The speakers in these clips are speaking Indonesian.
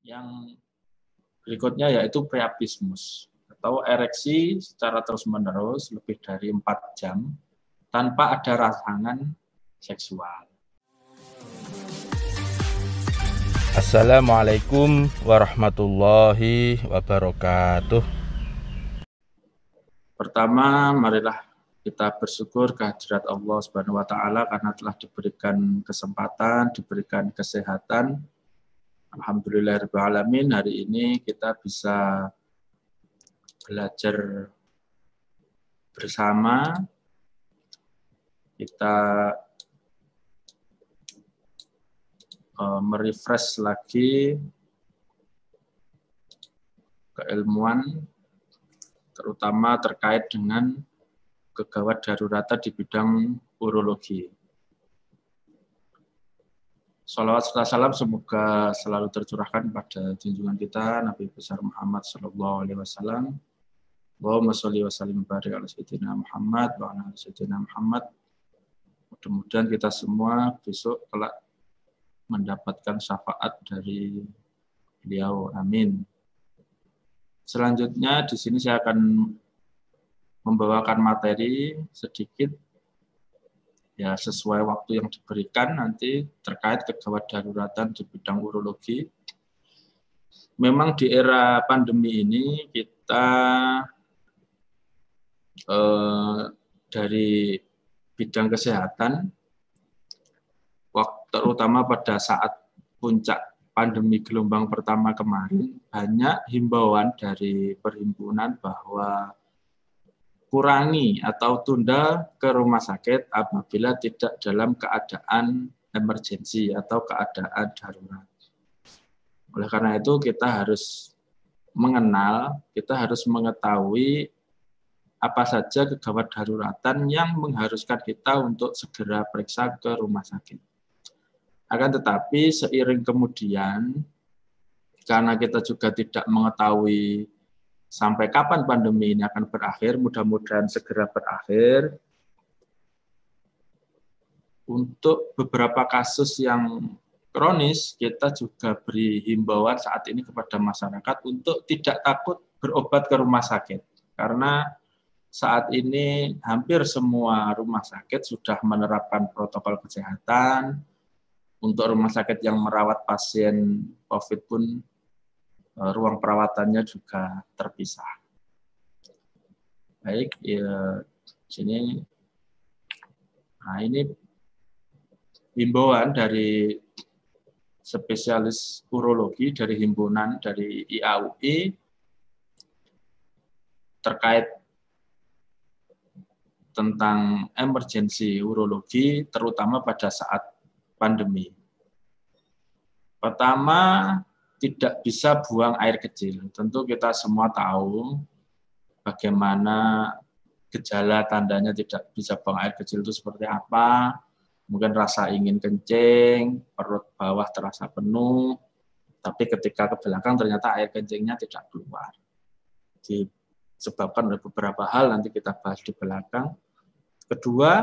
Yang berikutnya yaitu priapismus atau ereksi secara terus-menerus lebih dari 4 jam tanpa ada rangsangan seksual. Assalamualaikum warahmatullahi wabarakatuh. Pertama, marilah kita bersyukur kehadirat Allah Subhanahu wa taala karena telah diberikan kesempatan, diberikan kesehatan. Alhamdulillahirabbil alamin, hari ini kita bisa belajar bersama. Kita merefresh lagi keilmuan terutama terkait dengan kegawat daruratan di bidang urologi. Shalawat serta salam semoga selalu tercurahkan pada junjungan kita Nabi besar Muhammad sallallahu alaihi wasallam. Allahumma sholli wa sallim barik ala sayyidina Muhammad wa ala sayyidina Muhammad. Mudah-mudahan kita semua besok kelak mendapatkan syafaat dari beliau. Amin. Selanjutnya di sini saya akan membawakan materi sedikit ya sesuai waktu yang diberikan nanti terkait kegawat daruratan di bidang urologi. Memang di era pandemi ini kita dari bidang kesehatan, terutama pada saat puncak pandemi gelombang pertama kemarin, banyak himbauan dari perhimpunan bahwa kurangi atau tunda ke rumah sakit apabila tidak dalam keadaan emergensi atau keadaan darurat. Oleh karena itu kita harus mengenal, kita harus mengetahui apa saja kegawat daruratan yang mengharuskan kita untuk segera periksa ke rumah sakit. Akan tetapi seiring kemudian, karena kita juga tidak mengetahui sampai kapan pandemi ini akan berakhir, mudah-mudahan segera berakhir. Untuk beberapa kasus yang kronis, kita juga beri himbauan saat ini kepada masyarakat untuk tidak takut berobat ke rumah sakit. Karena saat ini hampir semua rumah sakit sudah menerapkan protokol kesehatan. Untuk rumah sakit yang merawat pasien COVID pun ruang perawatannya juga terpisah. Baik, ya, sini. Nah, ini himbauan dari spesialis urologi dari himpunan dari IAUI terkait tentang emergensi urologi, terutama pada saat pandemi. Pertama, tidak bisa buang air kecil. Tentu kita semua tahu bagaimana gejala tandanya tidak bisa buang air kecil itu seperti apa. Mungkin rasa ingin kencing, perut bawah terasa penuh, tapi ketika ke belakang ternyata air kencingnya tidak keluar. Disebabkan oleh beberapa hal, nanti kita bahas di belakang. Kedua,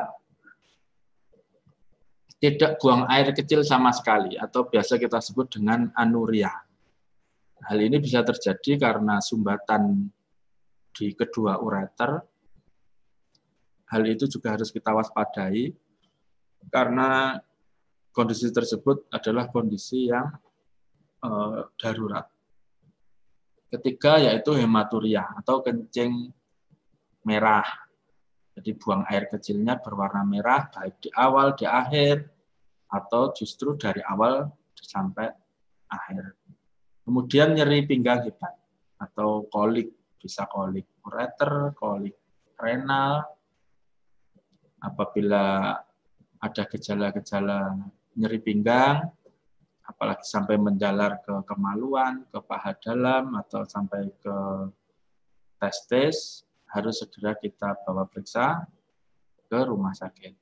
tidak buang air kecil sama sekali, atau biasa kita sebut dengan anuria. Hal ini bisa terjadi karena sumbatan di kedua ureter. Hal itu juga harus kita waspadai, karena kondisi tersebut adalah kondisi yang darurat. Ketiga yaitu hematuria atau kencing merah. Jadi buang air kecilnya berwarna merah, baik di awal, di akhir, atau justru dari awal sampai akhir. Kemudian nyeri pinggang hebat atau kolik, bisa kolik ureter, kolik renal. Apabila ada gejala-gejala nyeri pinggang, apalagi sampai menjalar ke kemaluan, ke paha dalam, atau sampai ke testis, harus segera kita bawa periksa ke rumah sakit.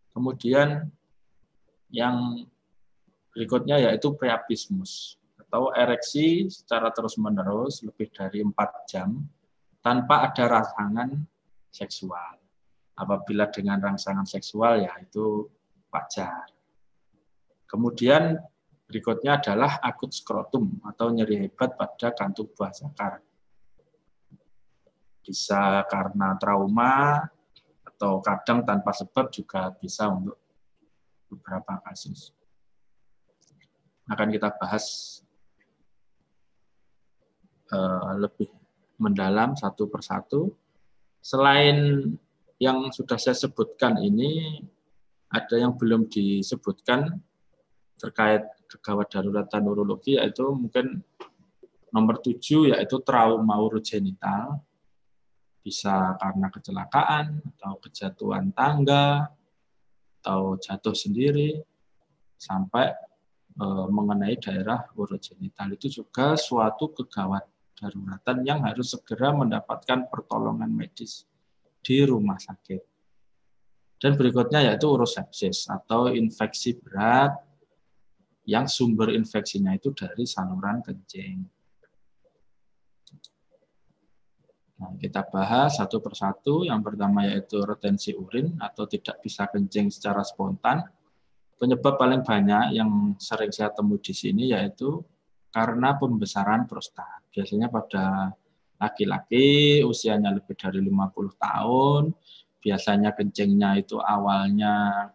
Kemudian yang berikutnya yaitu priapismus atau ereksi secara terus-menerus lebih dari 4 jam tanpa ada rangsangan seksual. Apabila dengan rangsangan seksual ya itu wajar. Kemudian Berikutnya adalah akut skrotum atau nyeri hebat pada kantung buah zakar. Bisa karena trauma atau kadang tanpa sebab juga bisa untuk beberapa kasus. Akan kita bahas lebih mendalam satu persatu. Selain yang sudah saya sebutkan ini, ada yang belum disebutkan terkait kegawat daruratan urologi, yaitu mungkin nomor 7, yaitu trauma urogenital. Bisa karena kecelakaan, atau kejatuhan tangga, atau jatuh sendiri, sampai mengenai daerah urogenital. Itu juga suatu kegawat daruratan yang harus segera mendapatkan pertolongan medis di rumah sakit. Dan berikutnya yaitu urosepsis atau infeksi berat yang sumber infeksinya itu dari saluran kencing. Nah, kita bahas satu persatu. Yang pertama yaitu retensi urin atau tidak bisa kencing secara spontan. Penyebab paling banyak yang sering saya temui di sini yaitu karena pembesaran prostat. Biasanya pada laki-laki usianya lebih dari 50 tahun, biasanya kencingnya itu awalnya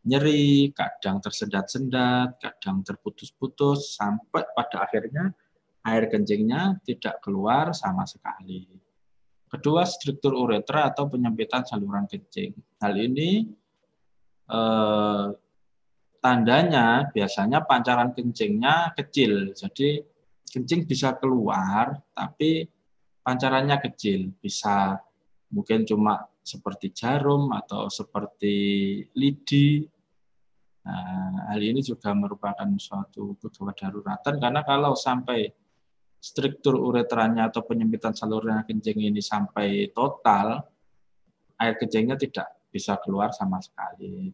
nyeri, kadang tersendat-sendat, kadang terputus-putus, sampai pada akhirnya air kencingnya tidak keluar sama sekali. Kedua, struktur uretra atau penyempitan saluran kencing. Hal ini tandanya biasanya pancaran kencingnya kecil, jadi kencing bisa keluar, tapi pancarannya kecil, bisa mungkin cuma seperti jarum atau seperti lidi. Nah, hal ini juga merupakan suatu kegawat daruratan, karena kalau sampai struktur uretranya atau penyempitan saluran kencing ini sampai total, air kencingnya tidak bisa keluar sama sekali.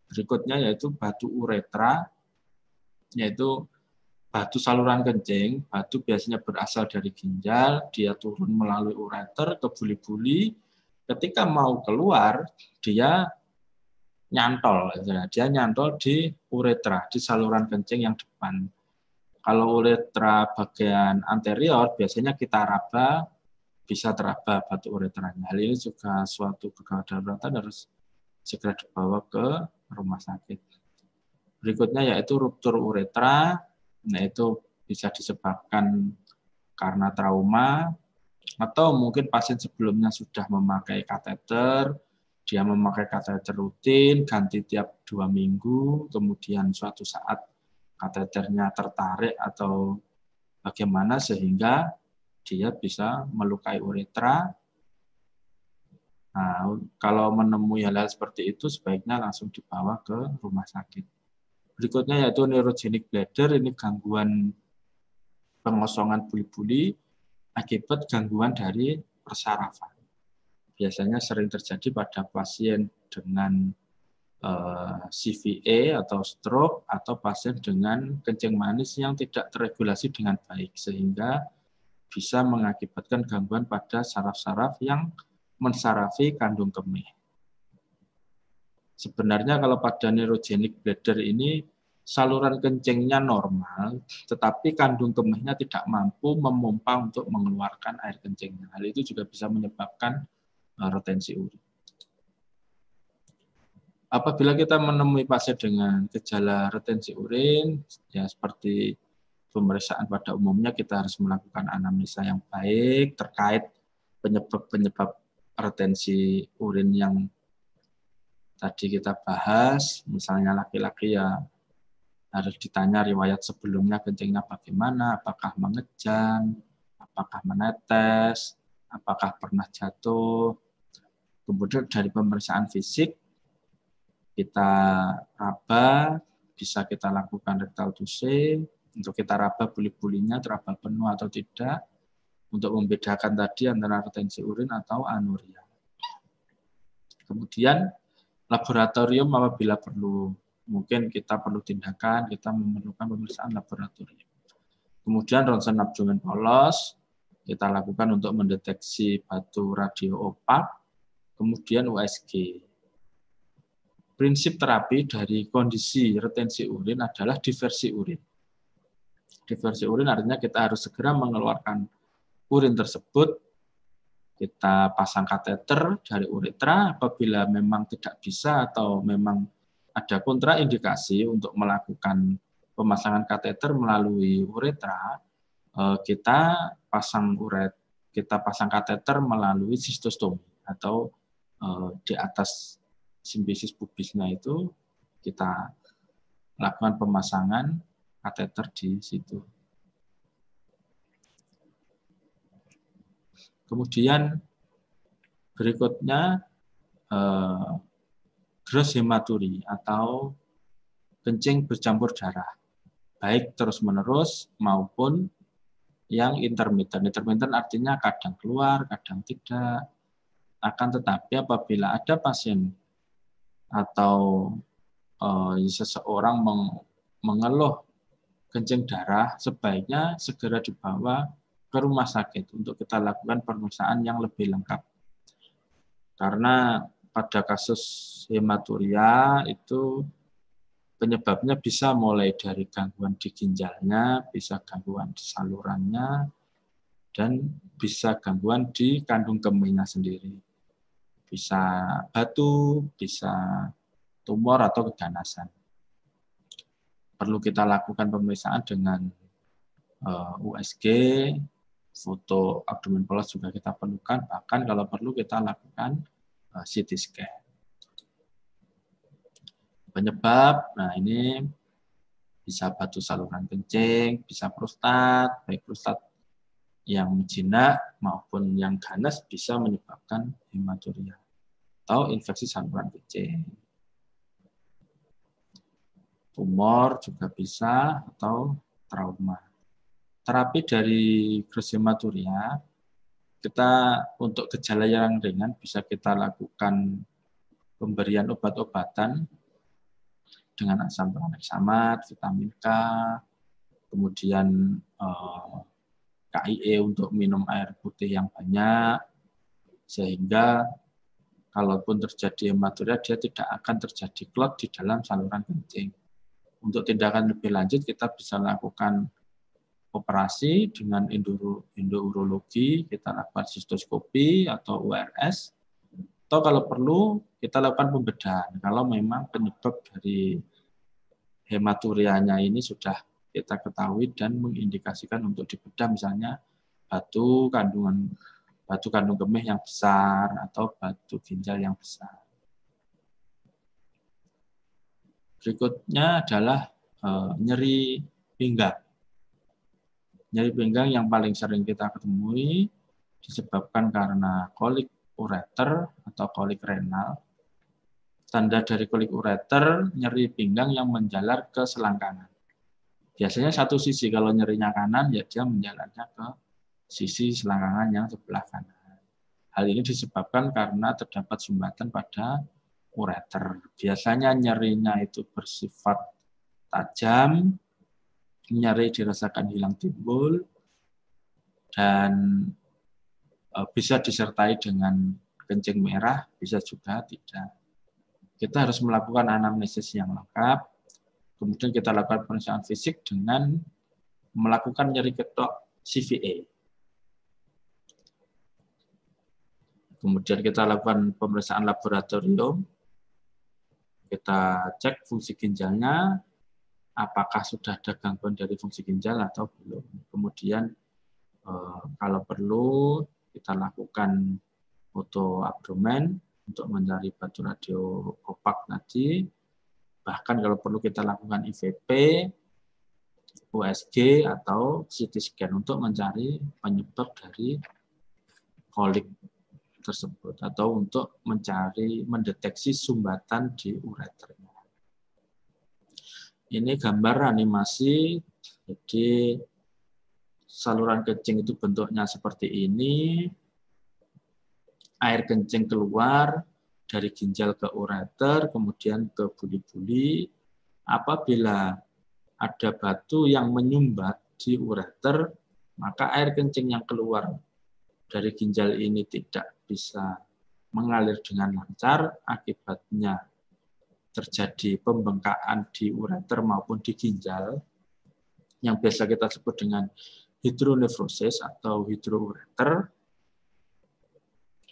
Berikutnya yaitu batu uretra, yaitu batu saluran kencing. Batu biasanya berasal dari ginjal, dia turun melalui ureter ke buli-buli. Ketika mau keluar, dia nyantol di uretra, di saluran kencing yang depan. Kalau uretra bagian anterior, biasanya kita raba, bisa teraba batu uretranya. Hal ini juga suatu kegawat daruratan, harus segera dibawa ke rumah sakit. Berikutnya yaitu ruptur uretra, yaitu bisa disebabkan karena trauma, atau mungkin pasien sebelumnya sudah memakai kateter, dia memakai kateter rutin, ganti tiap 2 minggu, kemudian suatu saat kateternya tertarik atau bagaimana sehingga dia bisa melukai uretra. Nah, kalau menemui hal-hal seperti itu sebaiknya langsung dibawa ke rumah sakit. Berikutnya yaitu neurogenic bladder, ini gangguan pengosongan buli-buli akibat gangguan dari persarafan. Biasanya sering terjadi pada pasien dengan CVA atau stroke, atau pasien dengan kencing manis yang tidak terregulasi dengan baik, sehingga bisa mengakibatkan gangguan pada saraf-saraf yang mensarafi kandung kemih. Sebenarnya kalau pada neurogenic bladder ini saluran kencingnya normal, tetapi kandung kemihnya tidak mampu memompa untuk mengeluarkan air kencingnya. Hal itu juga bisa menyebabkan retensi urin. Apabila kita menemui pasien dengan gejala retensi urin, ya seperti pemeriksaan pada umumnya, kita harus melakukan anamnesa yang baik terkait penyebab-penyebab retensi urin yang tadi kita bahas. Misalnya laki-laki ya harus ditanya riwayat sebelumnya kencingnya bagaimana, apakah mengejang, apakah menetes, apakah pernah jatuh. Kemudian dari pemeriksaan fisik, kita raba, bisa kita lakukan rectal touche, untuk kita raba buli-bulinya teraba penuh atau tidak, untuk membedakan tadi antara retensi urin atau anuria. Kemudian laboratorium apabila perlu, mungkin kita perlu tindakan, kita memerlukan pemeriksaan laboratorium. Kemudian ronsen abdomen polos, kita lakukan untuk mendeteksi batu radio opak, kemudian USG. Prinsip terapi dari kondisi retensi urin adalah diversi urin. Diversi urin artinya kita harus segera mengeluarkan urin tersebut. Kita pasang kateter dari uretra. Apabila memang tidak bisa atau memang ada kontraindikasi untuk melakukan pemasangan kateter melalui uretra, kita pasang kateter melalui sistostomi atau di atas simbisis pubisnya itu kita lakukan pemasangan kateter di situ. Kemudian berikutnya gross hematuri atau kencing bercampur darah, baik terus-menerus maupun yang intermittent. Intermittent artinya kadang keluar, kadang tidak. Akan tetapi apabila ada pasien atau seseorang mengeluh kencing darah, sebaiknya segera dibawa ke rumah sakit untuk kita lakukan pemeriksaan yang lebih lengkap. Karena pada kasus hematuria itu penyebabnya bisa mulai dari gangguan di ginjalnya, bisa gangguan di salurannya, dan bisa gangguan di kandung kemihnya sendiri. Bisa batu, bisa tumor atau keganasan. Perlu kita lakukan pemeriksaan dengan USG, foto abdomen polos juga kita perlukan, bahkan kalau perlu kita lakukan CT scan. Penyebab, nah ini bisa batu saluran kencing, bisa prostat, baik prostat yang jinak maupun yang ganas bisa menyebabkan hematuria atau infeksi saluran kencing. Tumor juga bisa atau trauma. Terapi dari gross hematuria, kita untuk gejala yang ringan bisa kita lakukan pemberian obat-obatan dengan asam tranexamat, vitamin K, kemudian KIE untuk minum air putih yang banyak, sehingga kalaupun terjadi hematuria, dia tidak akan terjadi clot di dalam saluran kencing. Untuk tindakan lebih lanjut, kita bisa lakukan operasi dengan endourologi, kita lakukan sistoskopi atau URS, atau kalau perlu kita lakukan pembedahan kalau memang penyebab dari hematurianya ini sudah kita ketahui dan mengindikasikan untuk dibedah, misalnya batu kandung kemih yang besar atau batu ginjal yang besar. Berikutnya adalah nyeri pinggang. Nyeri pinggang yang paling sering kita ketemui disebabkan karena kolik ureter atau kolik renal. Tanda dari kolik ureter, nyeri pinggang yang menjalar ke selangkangan. Biasanya satu sisi, kalau nyerinya kanan, ya dia menjalarnya ke sisi selangkangan yang sebelah kanan. Hal ini disebabkan karena terdapat sumbatan pada ureter. Biasanya nyerinya itu bersifat tajam, nyeri dirasakan hilang timbul, dan bisa disertai dengan kencing merah, bisa juga tidak. Kita harus melakukan anamnesis yang lengkap, kemudian kita lakukan pemeriksaan fisik dengan melakukan nyeri ketok CVA. Kemudian kita lakukan pemeriksaan laboratorium, kita cek fungsi ginjalnya, apakah sudah ada gangguan dari fungsi ginjal atau belum. Kemudian kalau perlu kita lakukan foto abdomen untuk mencari batu radio opak tadi. Bahkan kalau perlu kita lakukan IVP, USG atau CT scan untuk mencari penyebab dari kolik tersebut atau untuk mendeteksi sumbatan di ureternya. Ini gambar animasi, jadi saluran kencing itu bentuknya seperti ini, air kencing keluar dari ginjal ke ureter, kemudian ke buli-buli. Apabila ada batu yang menyumbat di ureter, maka air kencing yang keluar dari ginjal ini tidak bisa mengalir dengan lancar, akibatnya terjadi pembengkakan di ureter maupun di ginjal, yang biasa kita sebut dengan hidronefrosis atau hidroureter,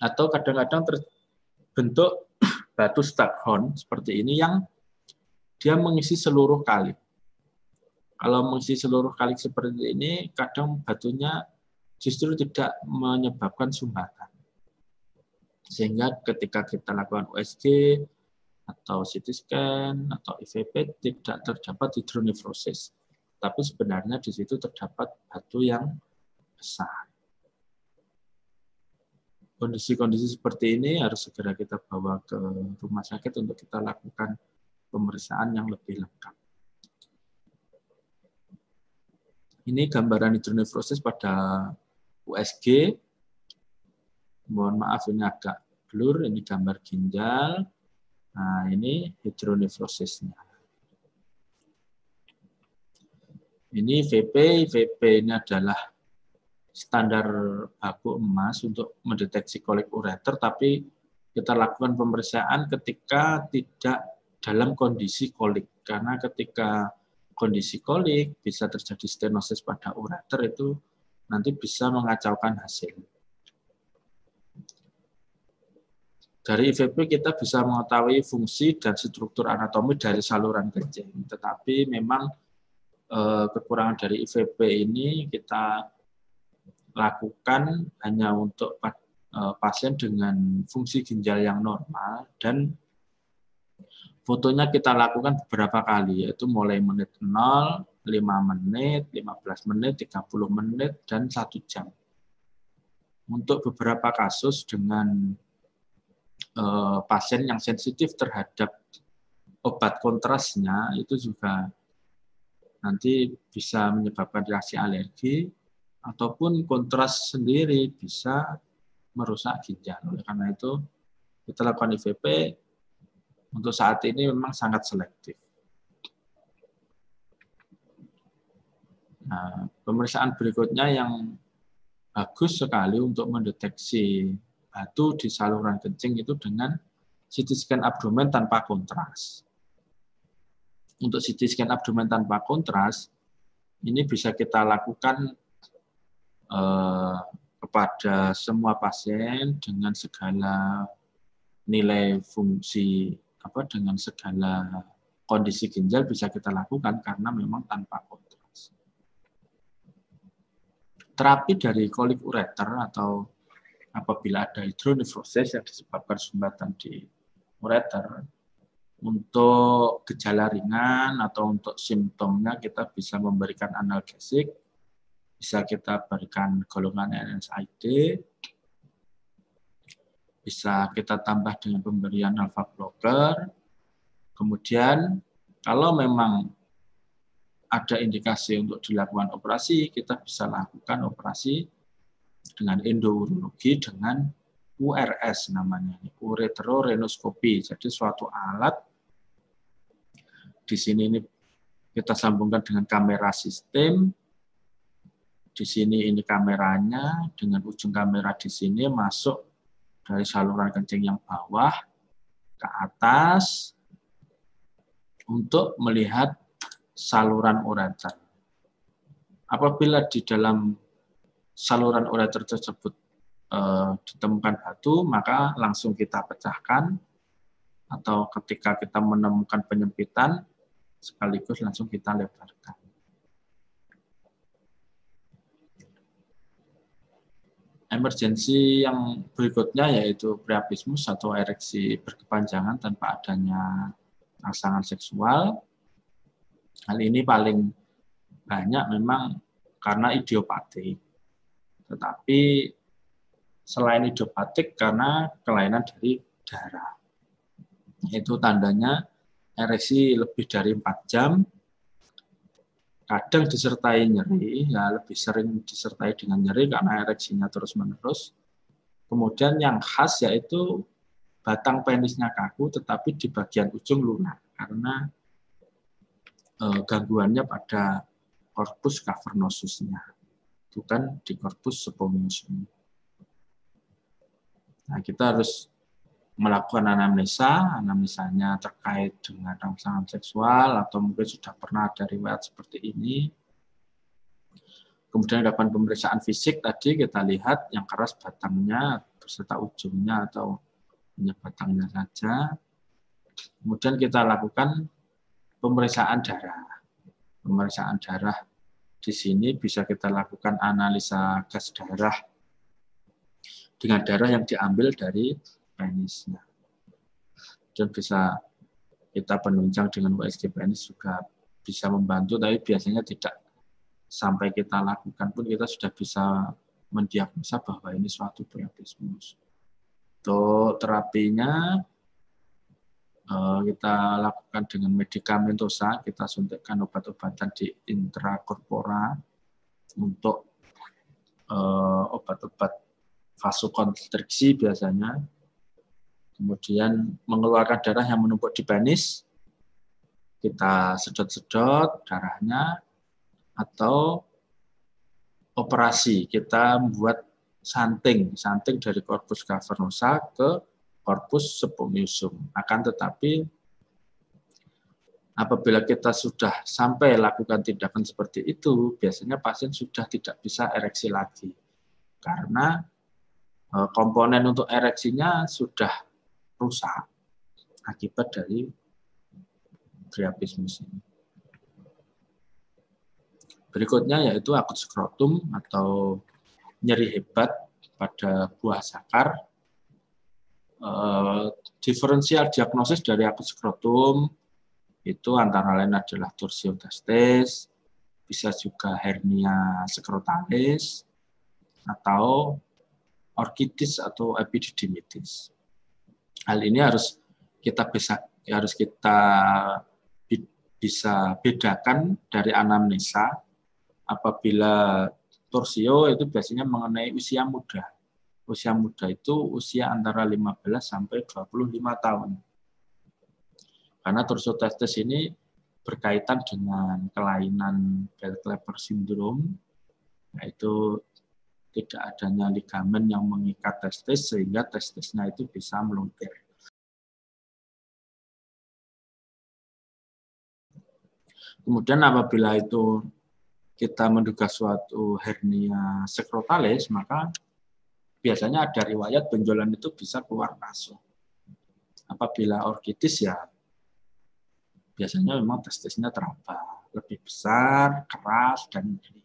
atau kadang-kadang terbentuk batu staghorn seperti ini yang dia mengisi seluruh kali. Kalau mengisi seluruh kali seperti ini, kadang batunya justru tidak menyebabkan sumbatan. Sehingga ketika kita lakukan USG atau CT scan atau IVP tidak terdapat hidronefrosis. Tapi sebenarnya di situ terdapat batu yang besar. Kondisi-kondisi seperti ini harus segera kita bawa ke rumah sakit untuk kita lakukan pemeriksaan yang lebih lengkap. Ini gambaran hidronefrosis pada USG. Mohon maaf ini agak blur, ini gambar ginjal. Nah, ini hidronefrosisnya. Ini VP ini adalah standar baku emas untuk mendeteksi kolik ureter, tapi kita lakukan pemeriksaan ketika tidak dalam kondisi kolik. Karena ketika kondisi kolik bisa terjadi stenosis pada ureter, itu nanti bisa mengacaukan hasil. Dari IVP kita bisa mengetahui fungsi dan struktur anatomi dari saluran kencing. Tetapi memang kekurangan dari IVP ini kita lakukan hanya untuk pasien dengan fungsi ginjal yang normal, dan fotonya kita lakukan beberapa kali, yaitu mulai menit 0, 5 menit, 15 menit, 30 menit, dan 1 jam. Untuk beberapa kasus dengan pasien yang sensitif terhadap obat kontrasnya, itu juga nanti bisa menyebabkan reaksi alergi, ataupun kontras sendiri bisa merusak ginjal. Oleh karena itu, kita lakukan IVP untuk saat ini memang sangat selektif. Nah, pemeriksaan berikutnya yang bagus sekali untuk mendeteksi batu di saluran kencing itu dengan CT scan abdomen tanpa kontras. Untuk CT scan abdomen tanpa kontras, ini bisa kita lakukan kepada semua pasien dengan segala nilai fungsi, dengan segala kondisi ginjal bisa kita lakukan karena memang tanpa kontras. Terapi dari kolik ureter atau apabila ada hidronefrosis yang disebabkan sumbatan di ureter, untuk gejala ringan atau untuk simptomnya kita bisa memberikan analgesik, bisa kita berikan golongan NSAID, bisa kita tambah dengan pemberian alpha blocker. Kemudian kalau memang ada indikasi untuk dilakukan operasi, kita bisa lakukan operasi dengan endourologi dengan URS namanya, ureterorenoskopi. Jadi suatu alat di sini ini kita sambungkan dengan kamera sistem. Di sini ini kameranya, dengan ujung kamera di sini masuk dari saluran kencing yang bawah ke atas untuk melihat saluran ureter. Apabila di dalam saluran ureter tersebut ditemukan batu, maka langsung kita pecahkan, atau ketika kita menemukan penyempitan, sekaligus langsung kita lebarkan. Emergensi yang berikutnya yaitu priapismus atau ereksi berkepanjangan tanpa adanya rangsangan seksual. Hal ini paling banyak memang karena idiopatik. Tetapi selain idiopatik karena kelainan dari darah. Itu tandanya ereksi lebih dari 4 jam, kadang disertai nyeri, ya lebih sering disertai dengan nyeri karena ereksinya terus-menerus. Kemudian yang khas yaitu batang penisnya kaku, tetapi di bagian ujung lunak karena gangguannya pada corpus cavernosusnya, bukan di corpus spongiosum. Nah, kita harus melakukan anamnesanya terkait dengan rangsangan seksual, atau mungkin sudah pernah ada riwayat seperti ini. Kemudian dilakukan pemeriksaan fisik tadi, kita lihat yang keras batangnya beserta ujungnya atau hanya batangnya saja. Kemudian kita lakukan pemeriksaan darah. Pemeriksaan darah di sini bisa kita lakukan analisa gas darah dengan darah yang diambil dari penisnya. Dan bisa kita penunjang dengan USG penis juga bisa membantu, tapi biasanya tidak sampai kita lakukan pun kita sudah bisa mendiagnosa bahwa ini suatu priapismus. Untuk terapinya kita lakukan dengan medikamentosa, kita suntikkan obat-obatan di intrakorpora untuk obat-obat vasokonstriksi biasanya, kemudian mengeluarkan darah yang menumpuk di penis, kita sedot-sedot darahnya, atau operasi, kita membuat santing dari corpus cavernosa ke corpus spongiosum. Akan tetapi apabila kita sudah sampai lakukan tindakan seperti itu, biasanya pasien sudah tidak bisa ereksi lagi. Karena komponen untuk ereksinya sudah rusak akibat dari priapismus ini. Berikutnya yaitu akut skrotum atau nyeri hebat pada buah sakar. Diferensial diagnosis dari akut skrotum itu antara lain adalah torsiotestis, bisa juga hernia skrotalis, atau orkitis atau epididymitis. Hal ini harus kita bisa bedakan dari anamnesa. Apabila torsio itu biasanya mengenai usia muda. Usia muda itu usia antara 15 sampai 25 tahun. Karena torsiotestis ini berkaitan dengan kelainan Bell-Kleber syndrome, yaitu tidak adanya ligamen yang mengikat testis sehingga testisnya itu bisa melungkir. Kemudian apabila itu kita menduga suatu hernia skrotalis, maka biasanya ada riwayat benjolan itu bisa keluar masuk. Apabila orkitis ya biasanya memang testisnya teraba, lebih besar, keras, dan nyeri.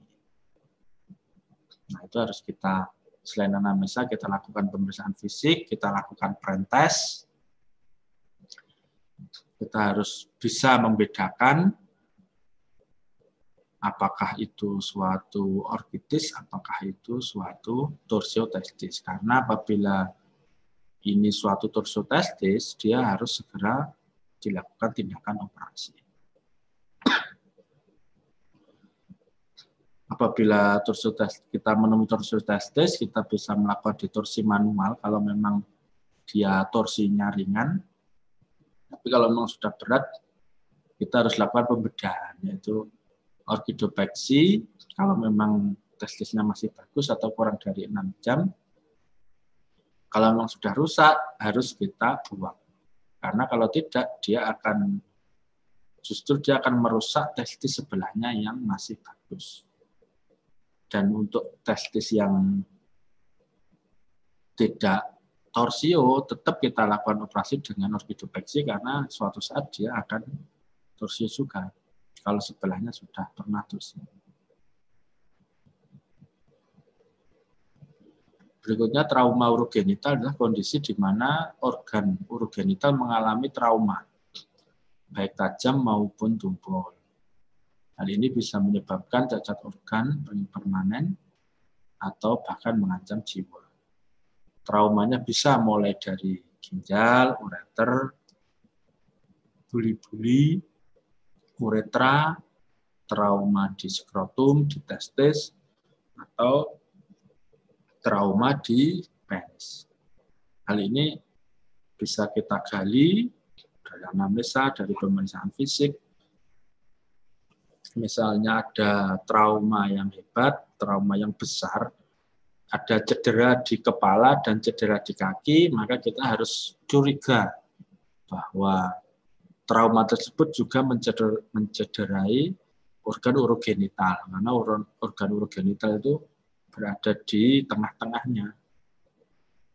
Nah itu harus kita, selain anamnesa, kita lakukan pemeriksaan fisik, kita lakukan prentest. Kita harus bisa membedakan apakah itu suatu orkitis, apakah itu suatu torsiotestis. Karena apabila ini suatu torsiotestis, dia harus segera dilakukan tindakan operasi. Apabila kita menemui torsiotestis, kita bisa melakukan ditorsi manual kalau memang dia torsinya ringan. Tapi kalau memang sudah berat, kita harus lakukan pembedahan, yaitu orkidopeksi kalau memang testisnya masih bagus atau kurang dari 6 jam. Kalau memang sudah rusak, harus kita buang. Karena kalau tidak, dia akan merusak testis sebelahnya yang masih bagus. Dan untuk testis yang tidak torsio, tetap kita lakukan operasi dengan orkidopeksi karena suatu saat dia akan torsio juga. Kalau sebelahnya sudah pernah torsio. Berikutnya trauma urogenital adalah kondisi di mana organ urogenital mengalami trauma, baik tajam maupun tumpul. Hal ini bisa menyebabkan cacat organ permanen atau bahkan mengancam jiwa. Traumanya bisa mulai dari ginjal, ureter, buli-buli, uretra, trauma di skrotum, di testis, atau trauma di penis. Hal ini bisa kita gali dari anamnesa, dari pemeriksaan fisik. Misalnya ada trauma yang hebat, trauma yang besar, ada cedera di kepala dan cedera di kaki, maka kita harus curiga bahwa trauma tersebut juga mencederai organ urogenital, karena organ urogenital itu berada di tengah-tengahnya.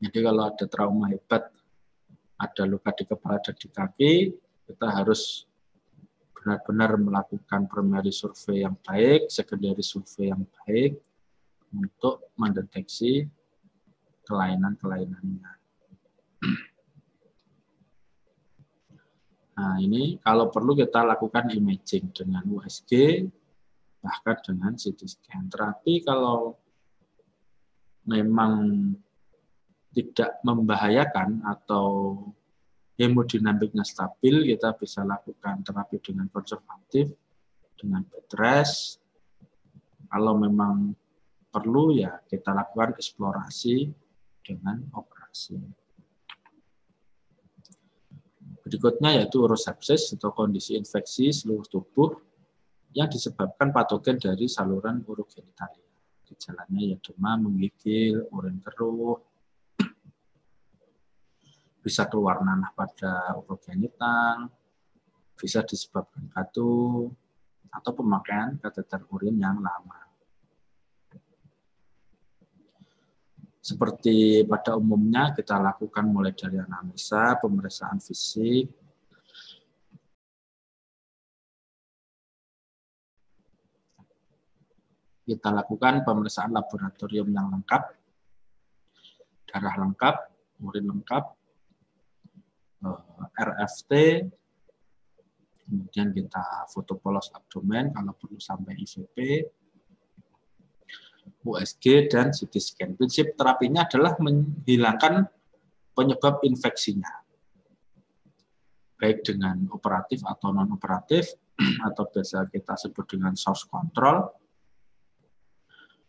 Jadi kalau ada trauma hebat, ada luka di kepala dan di kaki, kita harus benar-benar melakukan primary survei yang baik, secondary survei yang baik untuk mendeteksi kelainan-kelainannya. Nah, ini kalau perlu kita lakukan imaging dengan USG, bahkan dengan CT scan. Terapi kalau memang tidak membahayakan atau hemodinamiknya stabil, kita bisa lakukan terapi dengan konservatif, dengan bed rest. Kalau memang perlu, ya kita lakukan eksplorasi dengan operasi. Berikutnya yaitu urosepsis atau kondisi infeksi seluruh tubuh yang disebabkan patogen dari saluran urogenitalia. Gejalanya ya demam, menggigil, urin keruh, bisa keluar nanah pada urogenital, bisa disebabkan batu, atau pemakaian kateter urin yang lama. Seperti pada umumnya kita lakukan mulai dari anamnesa, pemeriksaan fisik, kita lakukan pemeriksaan laboratorium yang lengkap, darah lengkap, urin lengkap, RFT, kemudian kita foto polos abdomen kalau perlu sampai IVP, USG, dan CT scan. Prinsip terapinya adalah menghilangkan penyebab infeksinya, baik dengan operatif atau non-operatif, atau biasa kita sebut dengan source control.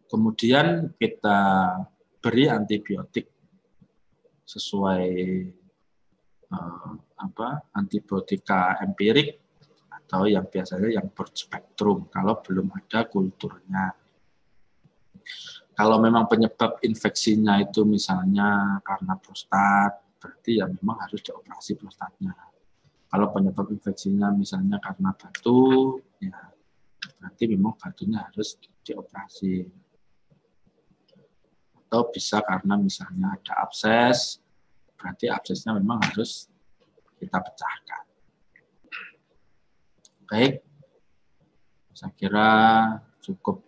Kemudian kita beri antibiotik sesuai antibiotika empirik atau yang biasanya yang broad spektrum kalau belum ada kulturnya. Kalau memang penyebab infeksinya itu misalnya karena prostat, berarti ya memang harus dioperasi prostatnya. Kalau penyebab infeksinya misalnya karena batu, ya berarti memang batunya harus dioperasi. Atau bisa karena misalnya ada abses, berarti absesnya memang harus kita pecahkan. Baik, saya kira cukup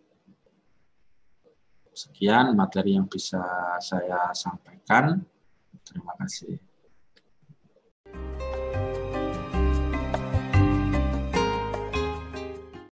sekian materi yang bisa saya sampaikan. Terima kasih.